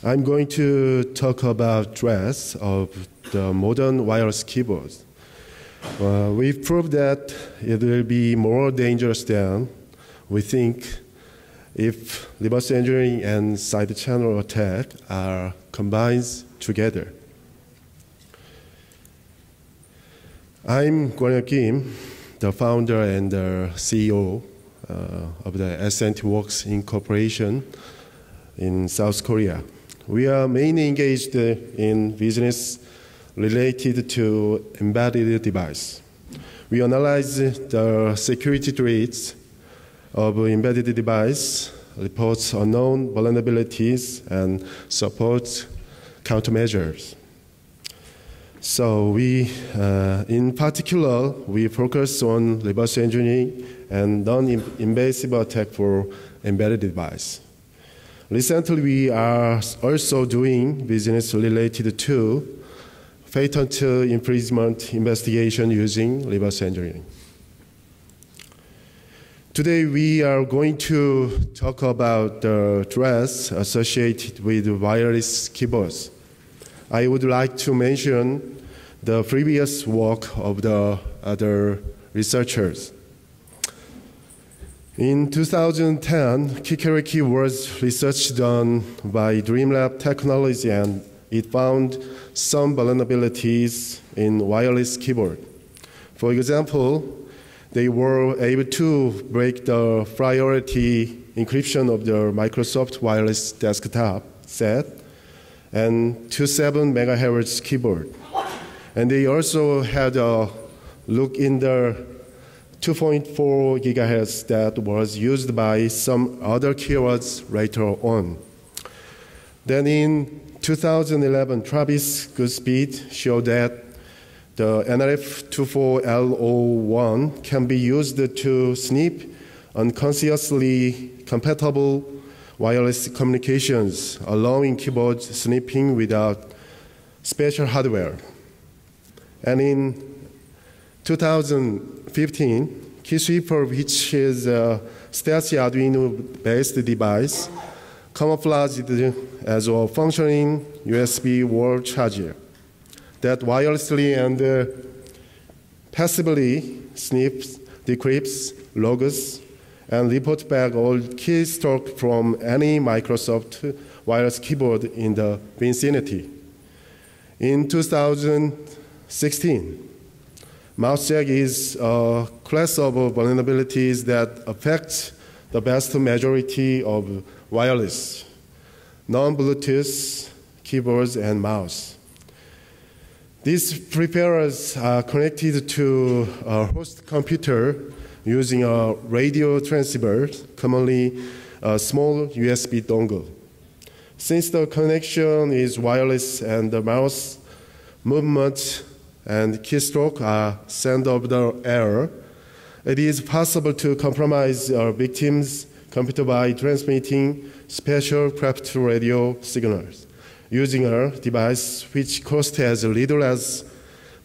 I'm going to talk about threats of the modern wireless keyboards. We've proved that it will be more dangerous than we think if reverse engineering and side channel attack are combined together. I'm Kwonyoup, the founder and the CEO of the SNT Works Incorporation in South Korea. We are mainly engaged in business related to embedded device. We analyze the security threats of embedded device, reports unknown vulnerabilities, and support countermeasures. So we, in particular, we focus on reverse engineering and non-invasive attack for embedded device. Recently, we are also doing business related to patent infringement investigation using reverse engineering. Today, we are going to talk about the threats associated with wireless keyboards. I would like to mention the previous work of the other researchers. In 2010, Kikeriki was research done by DreamLab Technology, and it found some vulnerabilities in wireless keyboard. For example, they were able to break the priority encryption of the Microsoft wireless desktop set and 27 MHz keyboard. And they also had a look in the 2.4 GHz that was used by some other keywords later on. Then in 2011, Travis Goodspeed showed that the NRF24L01 can be used to snip unconsciously compatible wireless communications, allowing keyboard snipping without special hardware. And in 2015, KeySweeper, which is a STACI Arduino-based device, camouflaged as a functioning USB wall charger that wirelessly and passively snips, decrypts, logs, and reports back all keystroke from any Microsoft wireless keyboard in the vicinity. In 2016, MouseJack is a class of vulnerabilities that affect the vast majority of wireless, non-Bluetooth keyboards and mouse. These peripherals are connected to a host computer using a radio transceiver, commonly a small USB dongle. Since the connection is wireless and the mouse movement and keystroke are sent over the air, it is possible to compromise a victim's computer by transmitting special craft radio signals using a device which costs as little as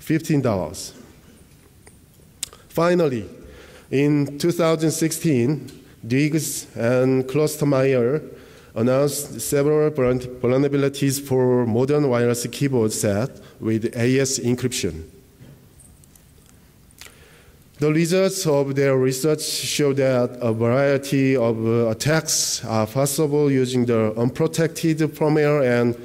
$15. Finally, in 2016, Diggs and Klostermeyer announced several vulnerabilities for modern wireless keyboard set with AES encryption. The results of their research show that a variety of attacks are possible using the unprotected firmware and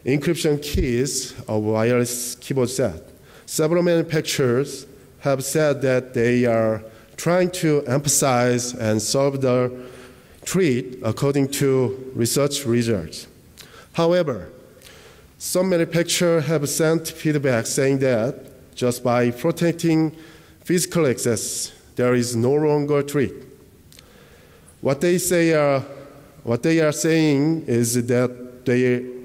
encryption keys of wireless keyboard set. Several manufacturers have said that they are trying to emphasize and solve the threat according to research results. However, some manufacturers have sent feedback saying that just by protecting physical access, there is no longer threat. What they are saying is that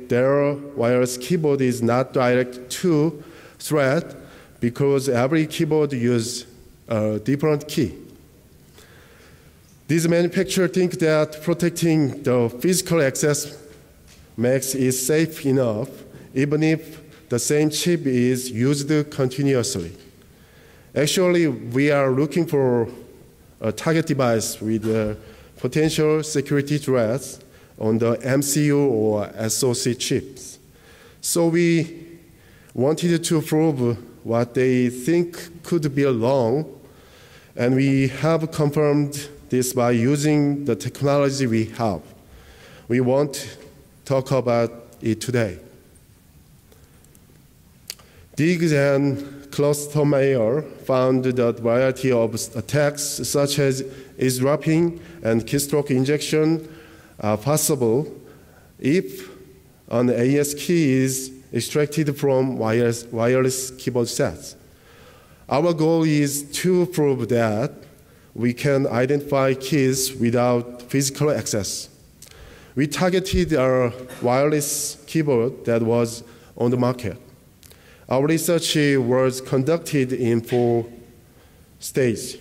their wireless keyboard is not direct to threat because every keyboard uses a different key. These manufacturers think that protecting the physical access makes it safe enough, even if the same chip is used continuously. Actually, we are looking for a target device with potential security threats on the MCU or SoC chips. So we wanted to prove what they think could be wrong, and we have confirmed this by using the technology we have. We won't talk about it today. Diggs and Klostermaier found that variety of attacks such as eavesdropping and keystroke injection are possible if an AES key is extracted from wireless keyboard sets. Our goal is to prove that we can identify keys without physical access. We targeted our wireless keyboard that was on the market. Our research was conducted in 4 stages.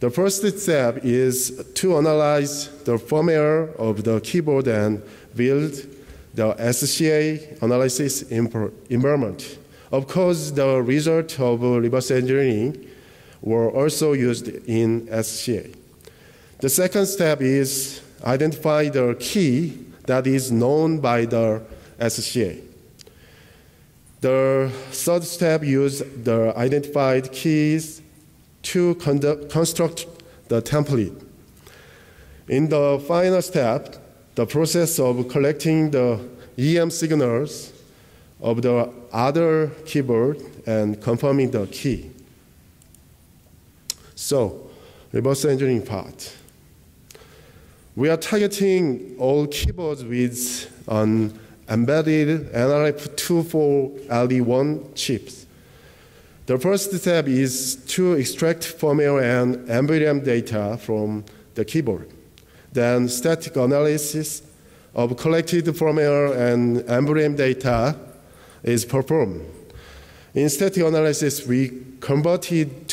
The first step is to analyze the firmware of the keyboard and build the SCA analysis environment. Of course, the result of reverse engineering were also used in SCA. The second step is identify the key that is known by the SCA. The third step uses the identified keys to construct the template. In the final step, the process of collecting the EM signals of the other keyboard and confirming the key. So, reverse engineering part. We are targeting all keyboards with an embedded NRF24LE1 chips. The first step is to extract firmware and NVRAM data from the keyboard. Then static analysis of collected firmware and NVRAM data is performed. In static analysis, we converted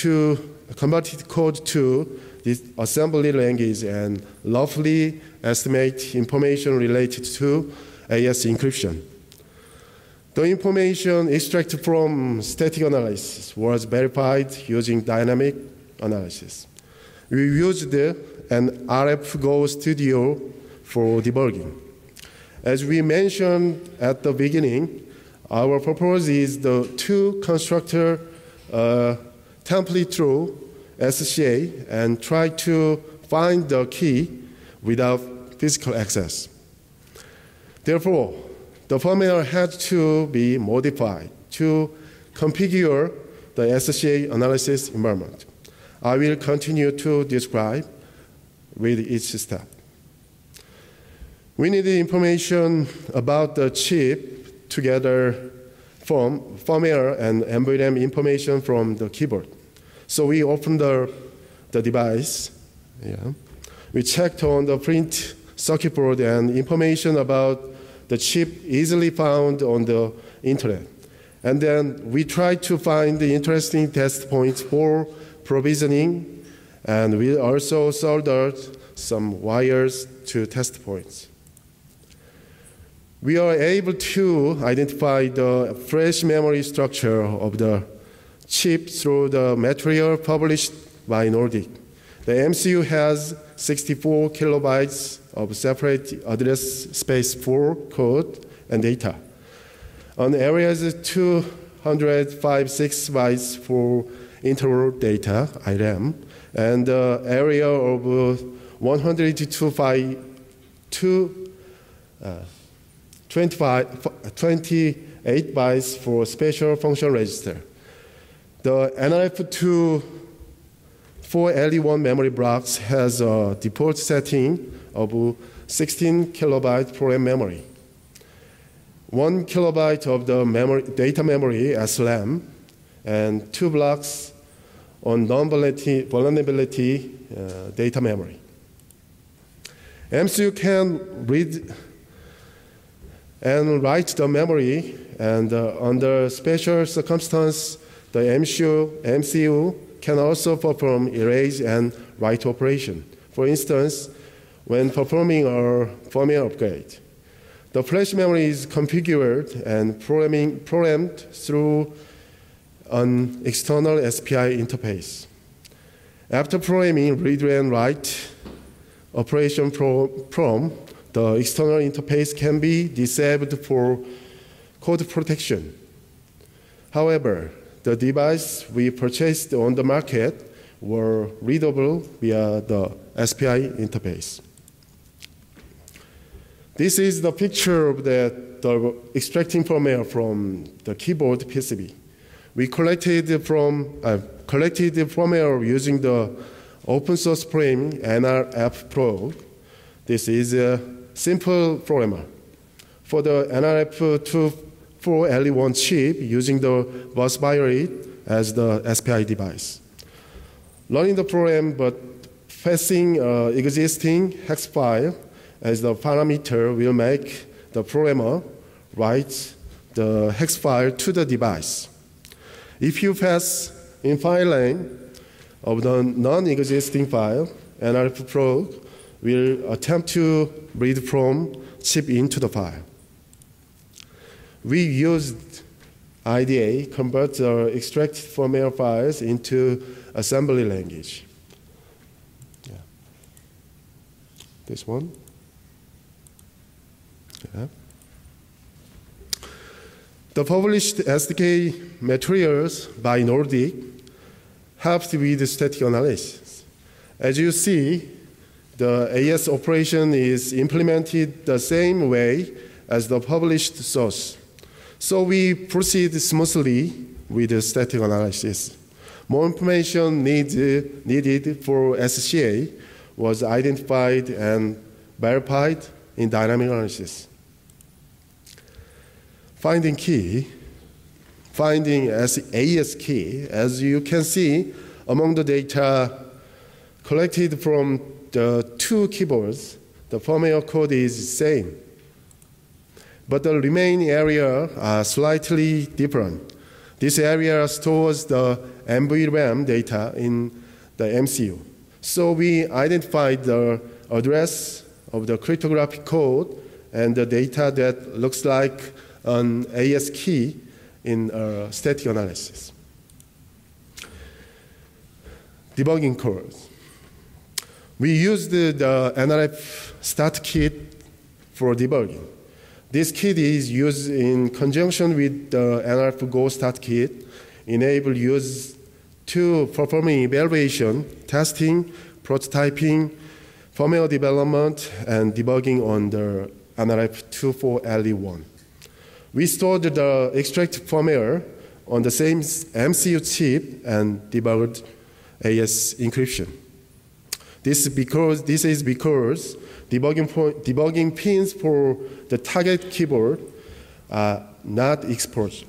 code to this assembly language and roughly estimate information related to AES encryption. The information extracted from static analysis was verified using dynamic analysis. We used an RFGo Studio for debugging. As we mentioned at the beginning, our purpose is to construct a template through SCA and try to find the key without physical access. Therefore, the firmware had to be modified to configure the SCA analysis environment. I will continue to describe with each step. We need information about the chip together from firmware and NVRAM information from the keyboard. So we opened the device. Yeah. We checked on the print circuit board and information about the chip easily found on the internet. And then we tried to find the interesting test points for provisioning, and we also soldered some wires to test points. We are able to identify the flash memory structure of the chip through the material published by Nordic. The MCU has 64 kilobytes of separate address space for code and data. On areas 256 bytes for interval data, IRAM, and the area of 28 bytes for special function register. The NRF24LE1 memory blocks has a default setting of 16 kilobytes per memory. 1 kilobyte of the data memory SRAM, and 2 blocks on non-vulnerability data memory. MCU can read and write the memory, and under special circumstances, the MCU can also perform erase and write operation. For instance, when performing a firmware upgrade, the flash memory is configured and programmed through an external SPI interface. After programming read and write operation from the external interface can be disabled for code protection. However, the device we purchased on the market were readable via the SPI interface. This is the picture of the extracting firmware from the keyboard PCB. We collected firmware using the open source frame NRF Pro. This is a simple programmer. For the NRF24LE1 chip using the bus binary as the SPI device. Running the program but passing existing hex file as the parameter will make the programmer write the hex file to the device. If you pass in file name of the non-existing file, NRF Pro will attempt to read from chip into the file. We used IDA convert the extracted firmware files into assembly language. Yeah. This one. Yeah. The published SDK materials by Nordic helped with static analysis. As you see, the AES operation is implemented the same way as the published source. So we proceed smoothly with the static analysis. More information needed for SCA was identified and verified in dynamic analysis. Finding AES key, as you can see, among the data collected from the two keyboards, the firmware code is the same. But the remaining area are slightly different. This area stores the NVRAM data in the MCU. So we identified the address of the cryptographic code and the data that looks like an AES key in static analysis. Debugging codes. We used the NRF start kit for debugging. This kit is used in conjunction with the NRF Go start kit, enable users to perform evaluation, testing, prototyping, firmware development, and debugging on the NRF24LE1. We stored the extracted firmware on the same MCU chip and debugged AES encryption. This is because debugging pins for the target keyboard are not exposed.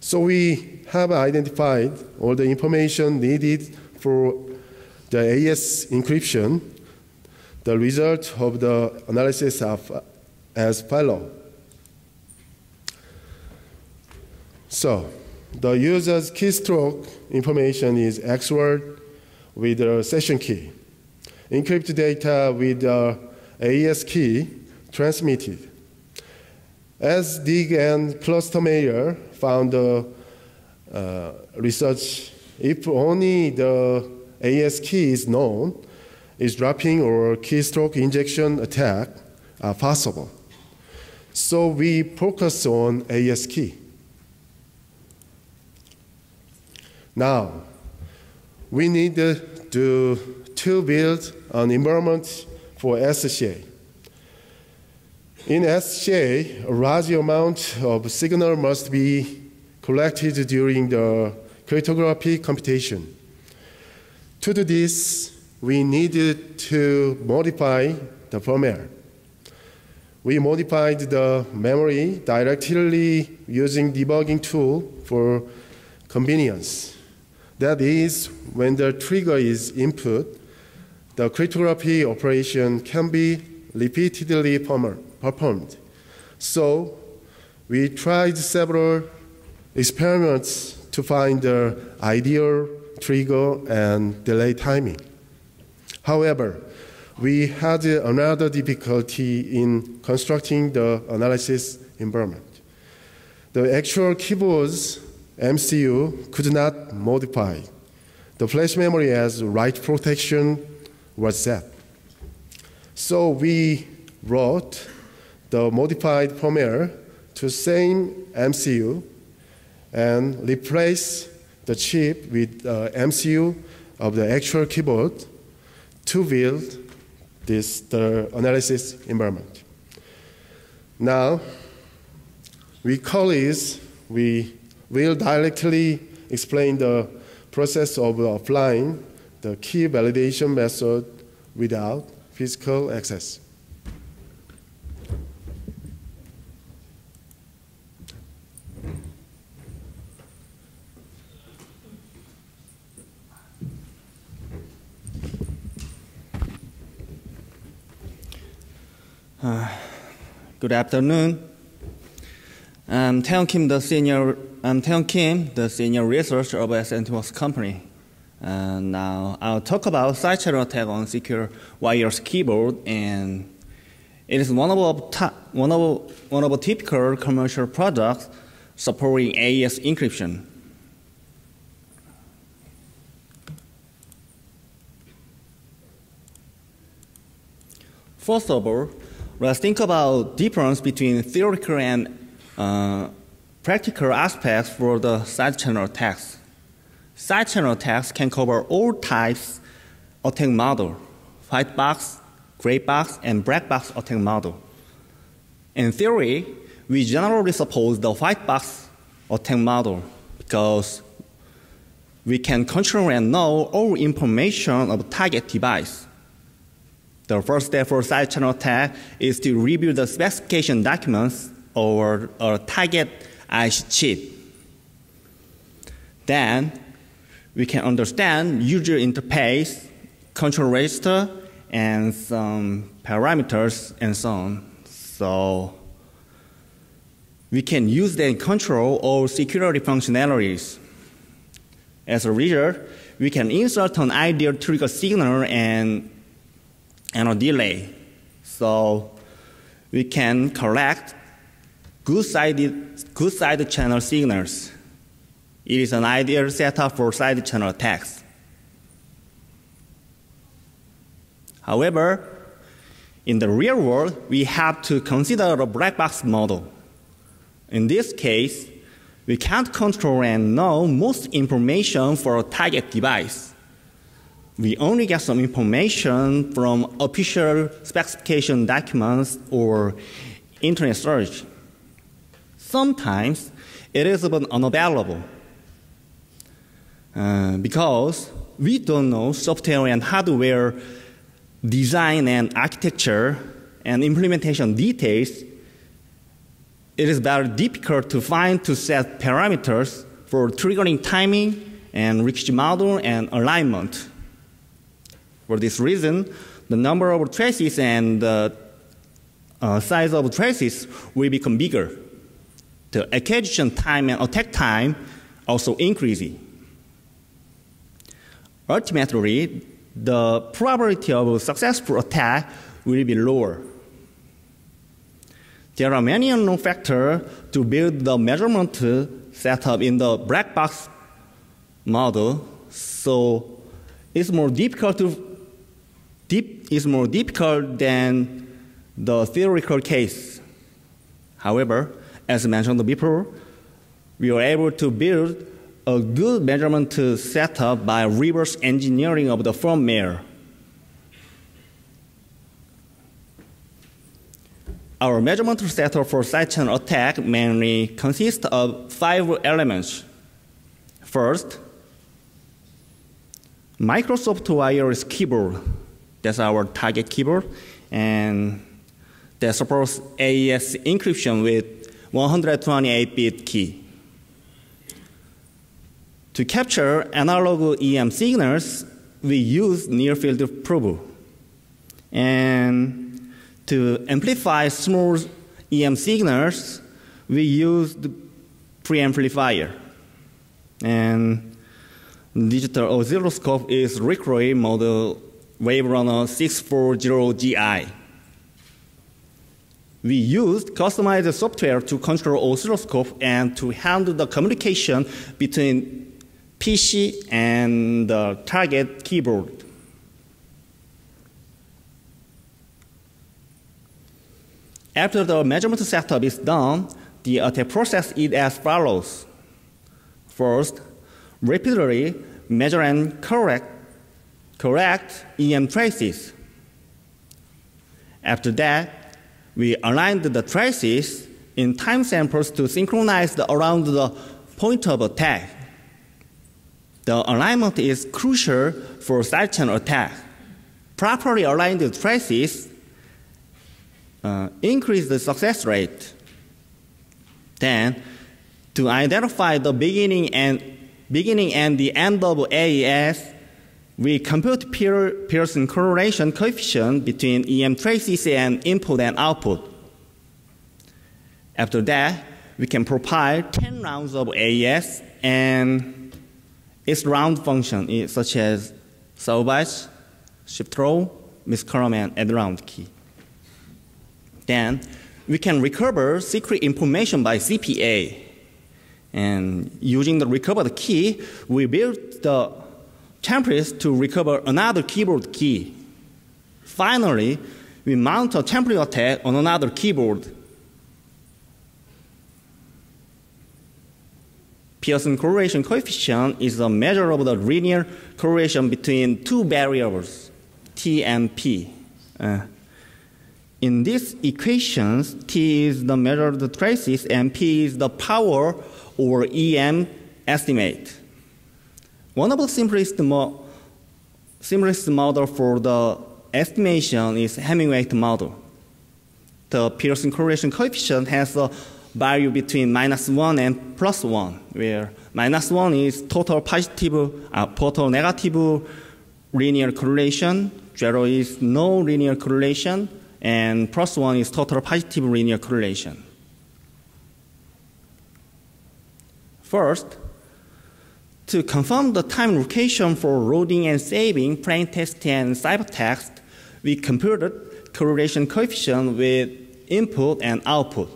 So we have identified all the information needed for the AES encryption. The result of the analysis are as follows. So the user's keystroke information is XORed with the session key. Encrypted data with the AES key transmitted. As Dig and Cluster Mayor found the research, if only the AES key is known, eavesdropping or keystroke injection attack are possible. So we focus on AES key. Now, we need to build an environment for SCA. In SCA, a large amount of signal must be collected during the cryptographic computation. To do this, we needed to modify the firmware. We modified the memory directly using debugging tool for convenience. That is, when the trigger is input, the cryptography operation can be repeatedly performed. So we tried several experiments to find the ideal trigger and delay timing. However, we had another difficulty in constructing the analysis environment. The actual keyboard's MCU could not modify. The flash memory as write protection was set. So we wrote the modified firmware to same MCU and replace the chip with MCU of the actual keyboard to build the analysis environment. Now, we colleagues, we will directly explain the process of applying the key validation method without physical access. Good afternoon. I'm Taehyun Kim, the senior researcher of SNTWorks company. Now I'll talk about side channel attack on secure wireless keyboard, and it is one of a typical commercial products supporting AES encryption. First of all, let's think about difference between theoretical and practical aspects for the side channel attacks. Side channel attacks can cover all types attack model: white box, gray box, and black box attack model. In theory, we generally suppose the white box attack model because we can control and know all information of target device. The first step for side channel attack is to review the specification documents or a target IC chip. Then we can understand user interface, control register, and some parameters and so on. So we can use them to control all security functionalities. As a result, we can insert an ideal trigger signal and a delay. So we can collect good side channel signals. It is an ideal setup for side channel attacks. However, in the real world, we have to consider a black box model. In this case, we can't control and know most information for a target device. We only get some information from official specification documents or internet search. Sometimes it is even unavailable because we don't know software and hardware design and architecture and implementation details. It is very difficult to set parameters for triggering timing and reach model and alignment. For this reason, the number of traces and the size of traces will become bigger. The acquisition time and attack time also increasing. Ultimately, the probability of a successful attack will be lower. There are many unknown factors to build the measurement setup in the black box model, so it's more difficult than the theoretical case. However, as mentioned before, we were able to build a good measurement setup by reverse engineering of the firmware. Our measurement setup for side channel attack mainly consists of 5 elements. First, Microsoft wireless keyboard. That's our target keyboard, and that supports AES encryption with 128-bit key. To capture analog EM signals, we use near-field probe. And to amplify small EM signals, we use the preamplifier. And digital oscilloscope is Rickroi model WaveRunner 640GI. We used customized software to control oscilloscope and to handle the communication between PC and the target keyboard. After the measurement setup is done, the attack process is as follows. First, repeatedly measure and correct EM traces. After that, we aligned the traces in time samples to synchronize around the point of attack. The alignment is crucial for side channel attack. Properly aligned traces increase the success rate. Then, to identify the beginning and the end of AES, we compute Pearson correlation coefficient between EM traces and input and output. After that, we can provide 10 rounds of AES and its round function, such as salvage, shift row, miscolumn, and add round key. Then, we can recover secret information by CPA. And using the recovered key, we built the templates to recover another keyboard key. Finally, we mount a template attack on another keyboard. Pearson correlation coefficient is a measure of the linear correlation between two variables, T and P. In these equations, T is the measure of the traces and P is the power or EM estimate. One of the simplest model for the estimation is Hemingway model. The Pearson correlation coefficient has a value between -1 and +1, where -1 is total negative linear correlation, 0 is no linear correlation, and +1 is total positive linear correlation. First, to confirm the time location for loading and saving plain text and ciphertext, we computed correlation coefficient with input and output.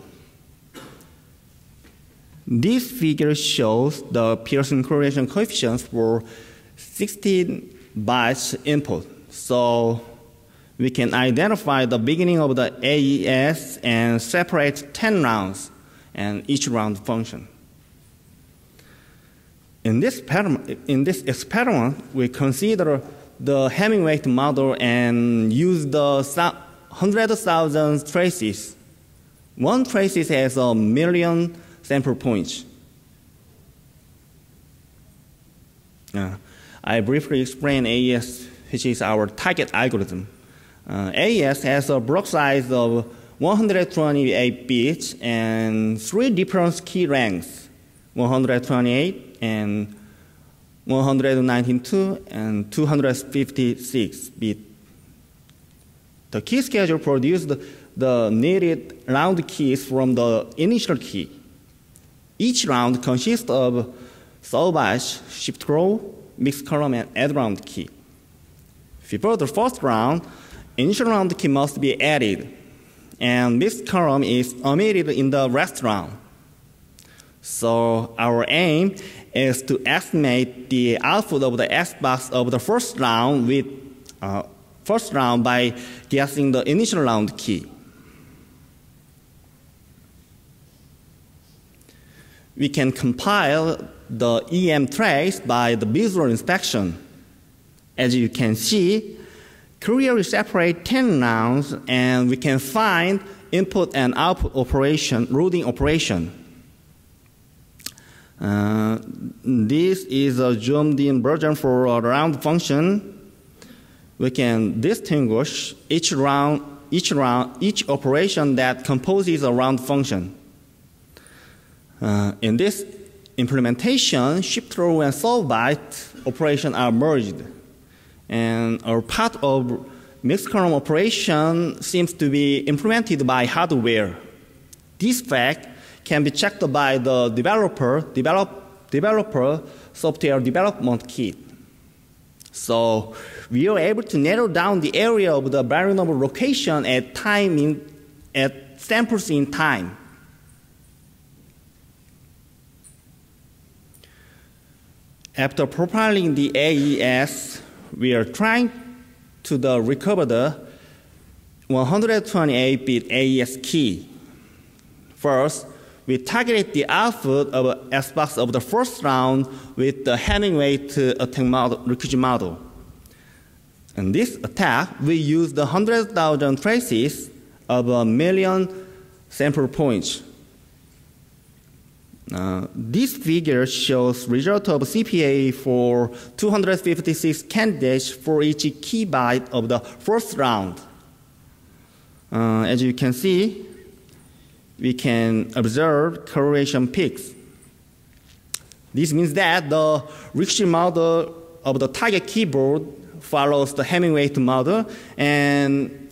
This figure shows the Pearson correlation coefficients for 16 bytes input. So we can identify the beginning of the AES and separate 10 rounds and each round function. In this experiment, we consider the Hemingway model and use the 100,000 traces. One trace has 1 million sample points. I briefly explain AES, which is our target algorithm. AES has a block size of 128 bits and 3 different key ranks, 128 and 192 and 256 bits. The key schedule produced the needed round keys from the initial key. Each round consists of salvage, shift row, mix column, and add round key. Before the first round, initial round key must be added, and mix column is omitted in the last round. So our aim is to estimate the output of the S box of the first round by guessing the initial round key. We can compile the EM trace by the visual inspection. As you can see, clearly separate 10 rounds, and we can find input and output operation, loading operation. This is a zoomed-in version for a round function. We can distinguish each operation that composes a round function. In this implementation, shift row and solve byte operation are merged, and a part of mixed column operation seems to be implemented by hardware. This fact can be checked by the developer software development kit. So we are able to narrow down the area of the variable location at samples in time. After profiling the AES, we are trying to recover the 128-bit AES key. First, we targeted the output of S-box of the first round with the Hemingway attack model, recursion model. In this attack, we used 100,000 traces of 1,000,000 sample points. This figure shows result of CPA for 256 candidates for each key byte of the first round. As you can see, we can observe correlation peaks. This means that the recursion model of the target keyboard follows the Hemingway model, and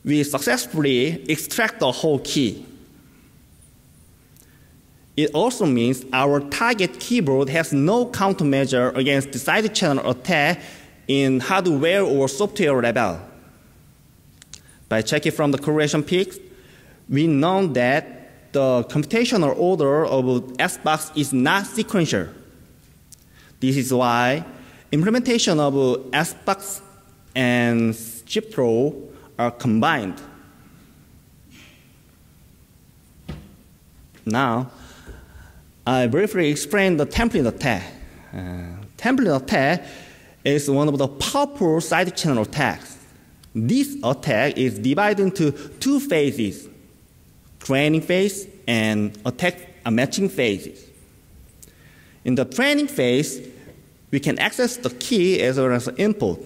we successfully extract the whole key. It also means our target keyboard has no countermeasure against the side channel attack in hardware or software level. By checking from the correlation peaks, we know that the computational order of S-box is not sequential. This is why implementation of S-box and chip throw are combined. Now, I briefly explain the template attack. Template attack is one of the powerful side channel attacks. This attack is divided into two phases, training phase and attack matching phases. In the training phase, we can access the key as well as the input.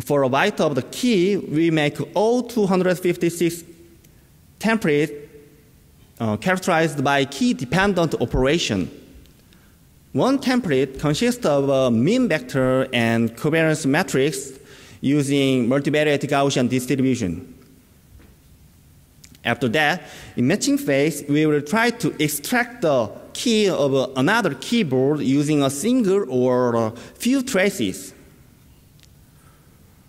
For a byte of the key, we make all 256 templates characterized by key-dependent operation. One template consists of a mean vector and covariance matrix using multivariate Gaussian distribution. After that, in matching phase, we will try to extract the key of another keyboard using a single or a few traces.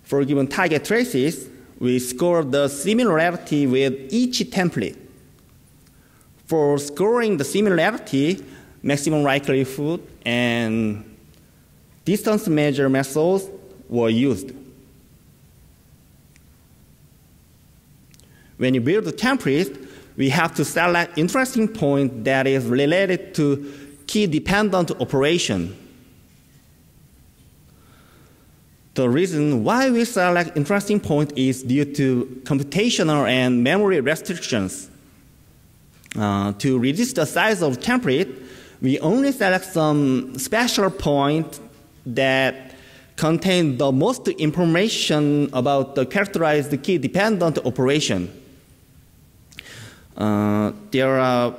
For given target traces, we score the similarity with each template. For scoring the similarity, maximum likelihood and distance measure methods were used. When you build the template, we have to select interesting point that is related to key-dependent operation. The reason why we select interesting point is due to computational and memory restrictions. To reduce the size of template, we only select some special point that contain the most information about the characterized key-dependent operation. There are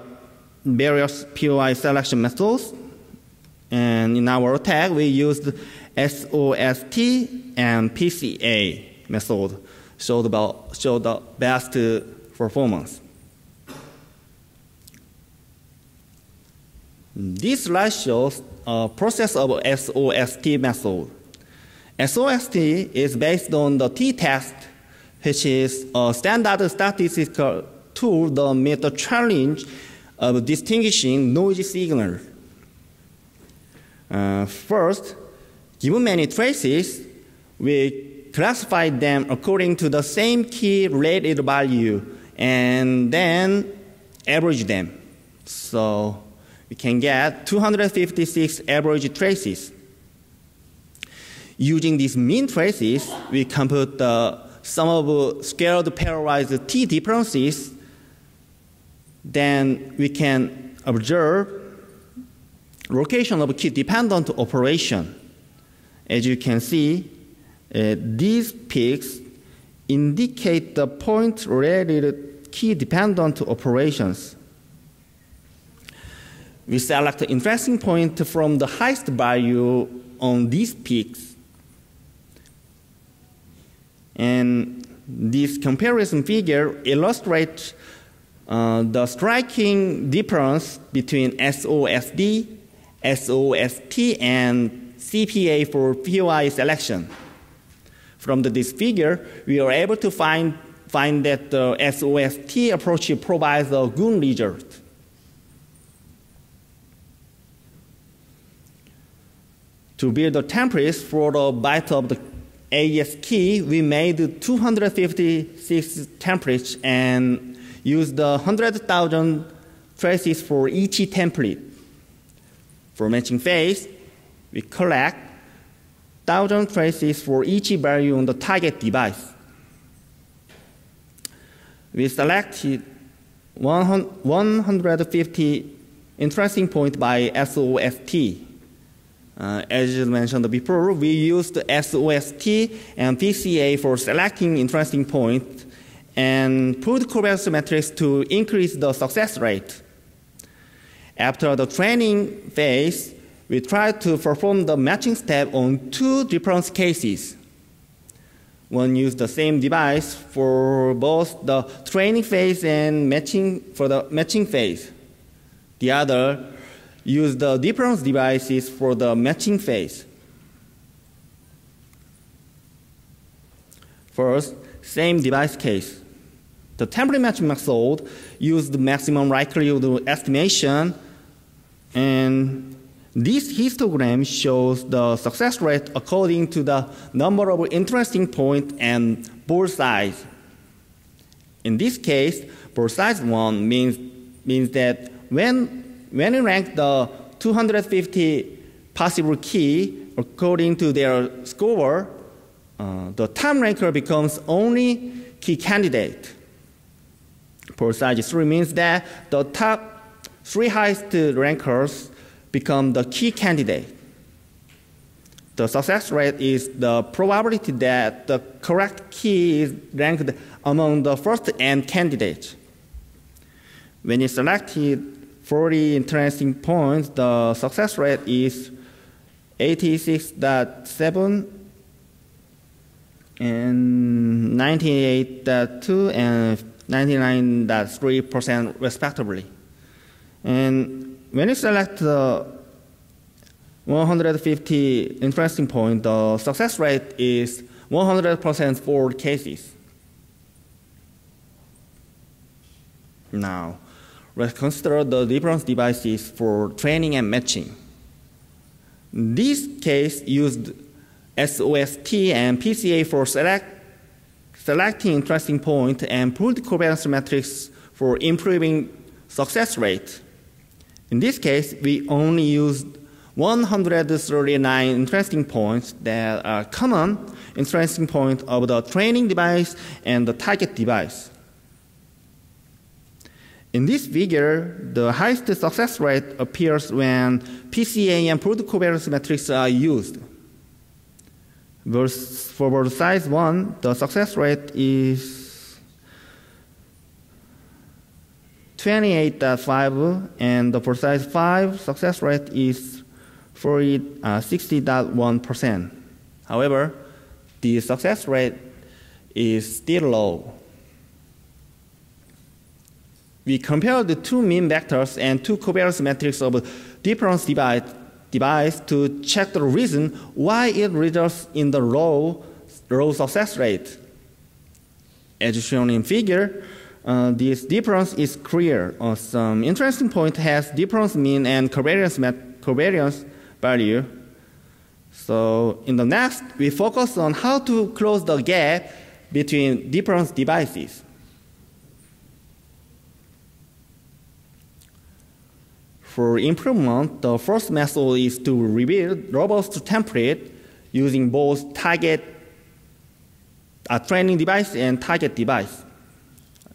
various POI selection methods, and in our attack, we used SOST and PCA method, show the best performance. This slide shows a process of SOST method. SOST is based on the t-test, which is a standard statistical tool that meets the challenge of distinguishing noisy signals. First, given many traces, we classify them according to the same key-related value and then average them. So we can get 256 average traces. Using these mean traces, we compute the sum of squared pairwise t differences. Then we can observe location of key-dependent operation. As you can see, these peaks indicate the point-related key-dependent operations. We select the interesting point from the highest value on these peaks. And this comparison figure illustrates the striking difference between SOSD, SOST, and CPA for POI selection. From this figure, we are able to find that the SOST approach provides a good result. To build the templates for the byte of the AES key, we made 256 templates and used 100,000 traces for each template. For matching phase, we collect 1,000 traces for each value on the target device. We selected 150 interesting points by SOST. As mentioned before, we used SOST and PCA for selecting interesting points and put covariance metrics to increase the success rate. After the training phase, we tried to perform the matching step on 2 different cases. One used the same device for both the training phase and for the matching phase. The other used the different devices for the matching phase. First, same device case. The template matching method used the maximum likelihood estimation, and this histogram shows the success rate according to the number of interesting points and board size. In this case, board size 1 means that when we rank the 250 possible key according to their score, the time ranker becomes only key candidate. For size 3 means that the top 3 highest rankers become the key candidate. The success rate is the probability that the correct key is ranked among the first n candidates. When you selected 40 interesting points, the success rate is 86.7 and 98.2 and 99.3% respectively. And when you select the 150 interesting points, the success rate is 100% for cases. Now, let's consider the different devices for training and matching. This case used SOST and PCA for selecting interesting points and put covariance metrics for improving success rate. In this case, we only used 139 interesting points that are common interesting points of the training device and the target device. In this figure, the highest success rate appears when PCA and proved covariance metrics are used. For board size 1, the success rate is 28.5, and the for size 5 success rate is 60.1%. However, the success rate is still low. We compared the 2 mean vectors and 2 covariance metrics of different device to check the reason why it results in the low success rate. As shown in figure, this difference is clear. Some interesting point has different mean and covariance value. So in the next, we focus on how to close the gap between different devices. For improvement, the first method is to rebuild robust template using both target training device and target device.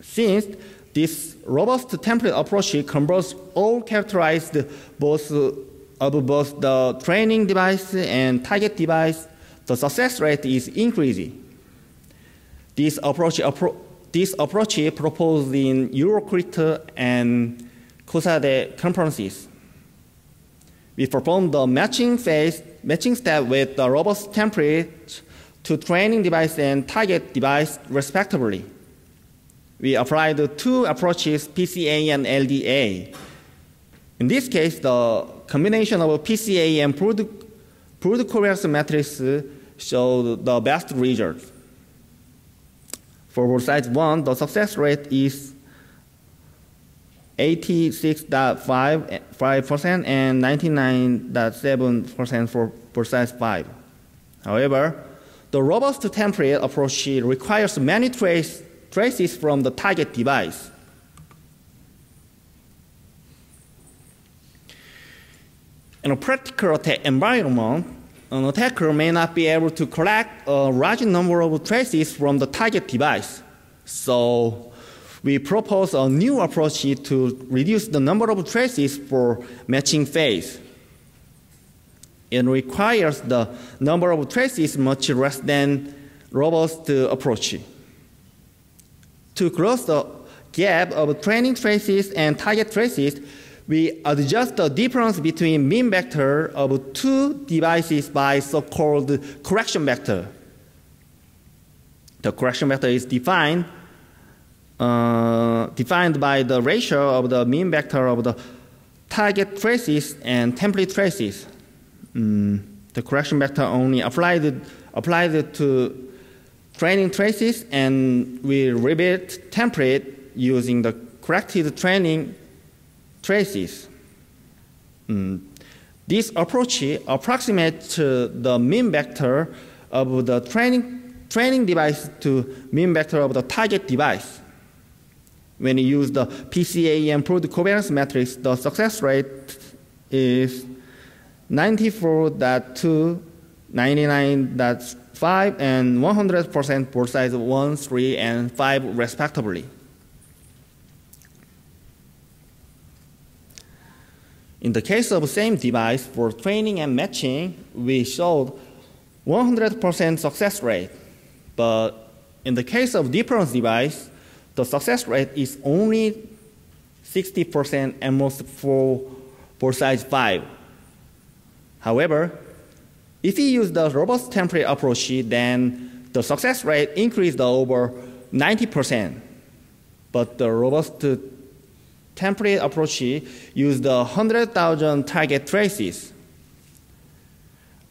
Since this robust template approach converts all characterized both the training device and target device, the success rate is increasing. This approach proposed in Eurocrit and COSADE conferences. We performed the matching step with the robust template to training device and target device respectively. We applied 2 approaches, PCA and LDA. In this case, the combination of PCA and proved covariance metrics showed the best results. For board size 1, the success rate is 86.5% and 99.7% for board size 5. However, the robust template approach requires many traces from the target device. In a practical attack environment, an attacker may not be able to collect a large number of traces from the target device. So we propose a new approach to reduce the number of traces for matching phase. It requires the number of traces much less than robust approach. To close the gap of training traces and target traces, we adjust the difference between mean vector of two devices by so-called correction vector. The correction vector is defined by the ratio of the mean vector of the target traces and template traces. The correction vector only applied to training traces, and we rebuild template using the corrected training traces. This approach approximates the mean vector of the training device to mean vector of the target device. When you use the PCAE improved covariance matrix, the success rate is 94.2, 99.5, and 100% for size 1, 3, and 5 respectively. In the case of same device for training and matching, we showed 100% success rate. But in the case of different device, the success rate is only 60% and most for size 5. However, if you use the robust template approach, then the success rate increased over 90%. But the robust template approach used 100,000 target traces.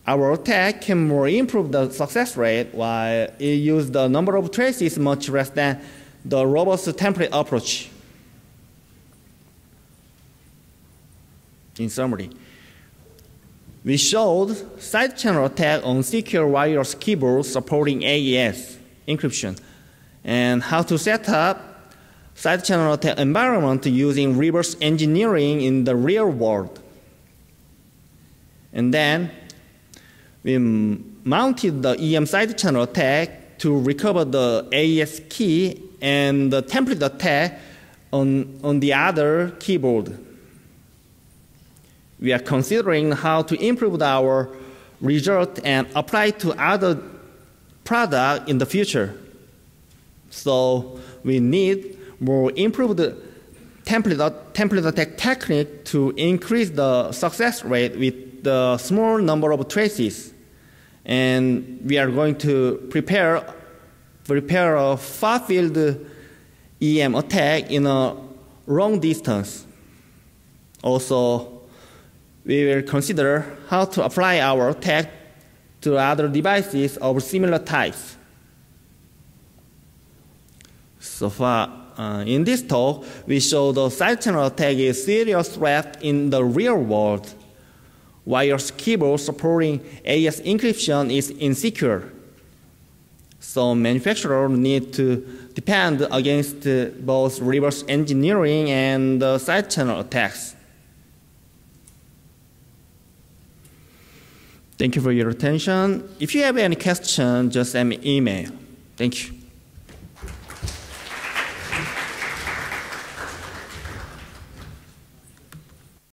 Our attack can more improve the success rate while it used the number of traces much less than the robust template approach. In summary, we showed side channel attack on secure wireless keyboards supporting AES encryption, and how to set up side channel attack environment using reverse engineering in the real world. And then we mounted the EM side channel attack to recover the AES key and the template attack on the other keyboard. We are considering how to improve our result and apply to other products in the future. So we need more improved template attack technique to increase the success rate with the small number of traces. And we are going to prepare a far-field EM attack in a long distance. Also, we will consider how to apply our attack to other devices of similar types. So far, in this talk, we show the side channel attack is a serious threat in the real world. Wireless keyboard supporting AES encryption is insecure. So manufacturers need to defend against both reverse engineering and side channel attacks. Thank you for your attention. If you have any questions, just send me an email. Thank you.